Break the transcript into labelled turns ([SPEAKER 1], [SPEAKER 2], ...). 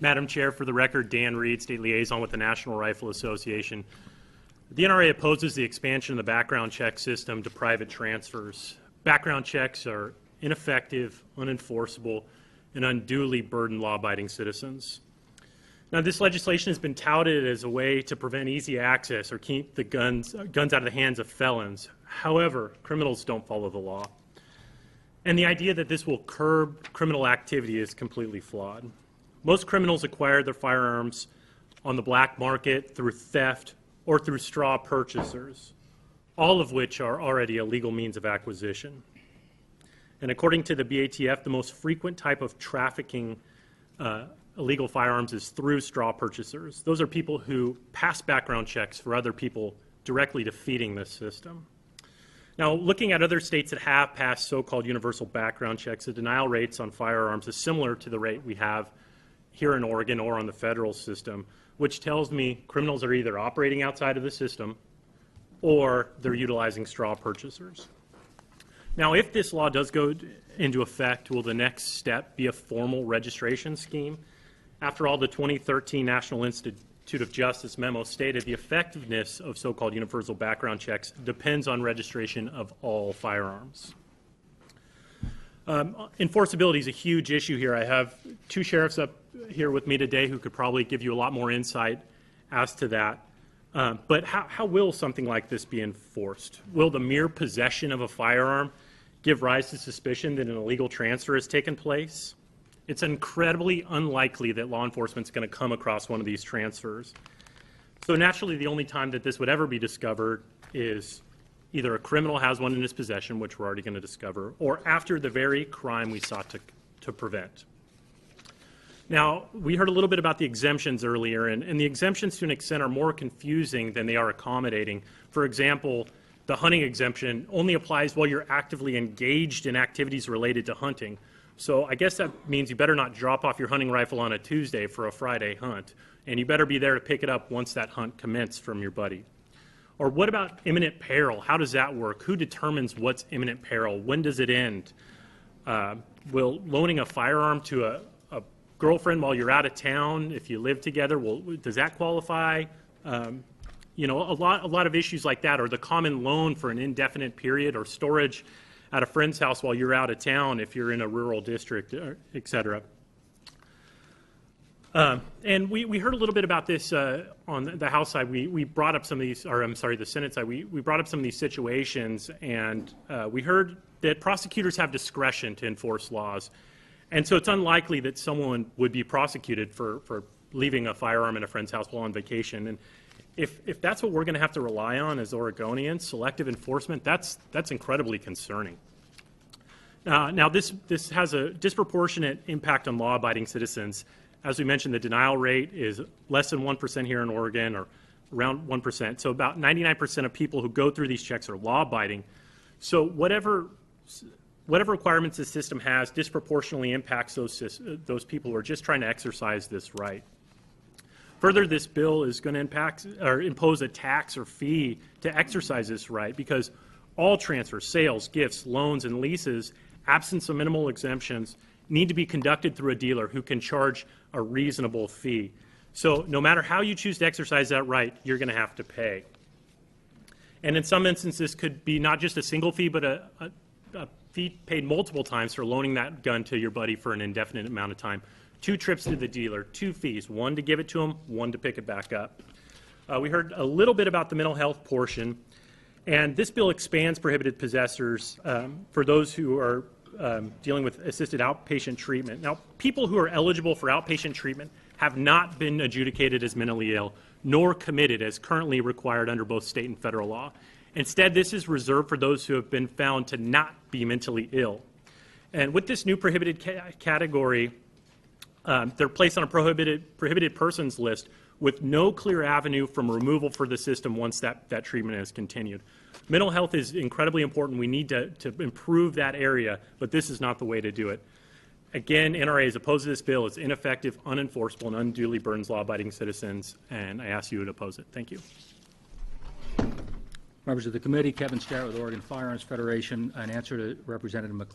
[SPEAKER 1] Madam Chair, for the record, Dan Reid, State Liaison with the National Rifle Association. The NRA opposes the expansion of the background check system to private transfers. Background checks are ineffective, unenforceable, and unduly burden law-abiding citizens. Now, this legislation has been touted as a way to prevent easy access or keep the guns out of the hands of felons. However, criminals don't follow the law. And the idea that this will curb criminal activity is completely flawed. Most criminals acquire their firearms on the black market through theft or through straw purchasers, all of which are already a legal means of acquisition. And according to the BATF, the most frequent type of trafficking illegal firearms is through straw purchasers. Those are people who pass background checks for other people directly defeating this system. Now, looking at other states that have passed so-called universal background checks, the denial rates on firearms is similar to the rate we have here in Oregon or on the federal system, which tells me criminals are either operating outside of the system or they're utilizing straw purchasers. Now, if this law does go into effect, will the next step be a formal registration scheme? After all, the 2013 National Institute of Justice memo stated the effectiveness of so-called universal background checks depends on registration of all firearms. Enforceability is a huge issue here. I have two sheriffs up here with me today who could probably give you a lot more insight as to that. But how will something like this be enforced? Will the mere possession of a firearm give rise to suspicion that an illegal transfer has taken place? It's incredibly unlikely that law enforcement is going to come across one of these transfers. So naturally, the only time that this would ever be discovered is either a criminal has one in his possession, which we're already going to discover, or after the very crime we sought to prevent. Now, we heard a little bit about the exemptions earlier, and the exemptions to an extent are more confusing than they are accommodating. For example, the hunting exemption only applies while you're actively engaged in activities related to hunting. So I guess that means you better not drop off your hunting rifle on a Tuesday for a Friday hunt, and you better be there to pick it up once that hunt commenced from your buddy. Or what about imminent peril? How does that work? Who determines what's imminent peril? When does it end? Will loaning a firearm to a girlfriend while you're out of town, if you live together, does that qualify? You know, a lot of issues like that, or the common loan for an indefinite period, or storage at a friend's house while you're out of town if you're in a rural district, et cetera. And we heard a little bit about this on the House side. We brought up some of these, or I'm sorry, the Senate side. We brought up some of these situations, and we heard that prosecutors have discretion to enforce laws. And so it's unlikely that someone would be prosecuted for leaving a firearm in a friend's house while on vacation. And if that's what we're going to have to rely on as Oregonians, selective enforcement, that's incredibly concerning. Now, this has a disproportionate impact on law-abiding citizens. As we mentioned, the denial rate is less than 1% here in Oregon, or around 1%. So about 99% of people who go through these checks are law-abiding. So whatever requirements the system has disproportionately impacts those people who are just trying to exercise this right. Further, this bill is going to impose a tax or fee to exercise this right, because all transfers, sales, gifts, loans, and leases, absent some minimal exemptions, need to be conducted through a dealer who can charge a reasonable fee. So no matter how you choose to exercise that right, you're going to have to pay. And in some instances, this could be not just a single fee, but a fee paid multiple times for loaning that gun to your buddy for an indefinite amount of time. 2 trips to the dealer, 2 fees, 1 to give it to him, 1 to pick it back up. We heard a little bit about the mental health portion, and this bill expands prohibited possessors for those who are dealing with assisted outpatient treatment. Now, people who are eligible for outpatient treatment have not been adjudicated as mentally ill, nor committed as currently required under both state and federal law. Instead, this is reserved for those who have been found to not be mentally ill. And with this new prohibited category, they're placed on a prohibited persons list with no clear avenue from removal for the system once that treatment is continued. Mental health is incredibly important. We need to improve that area, but this is not the way to do it. Again, NRA is opposed to this bill. It's ineffective, unenforceable, and unduly burdens law-abiding citizens, and I ask you to oppose it. Thank you.
[SPEAKER 2] Members of the committee, Kevin Starrett with Oregon Firearms Federation. An answer to Representative McClellan.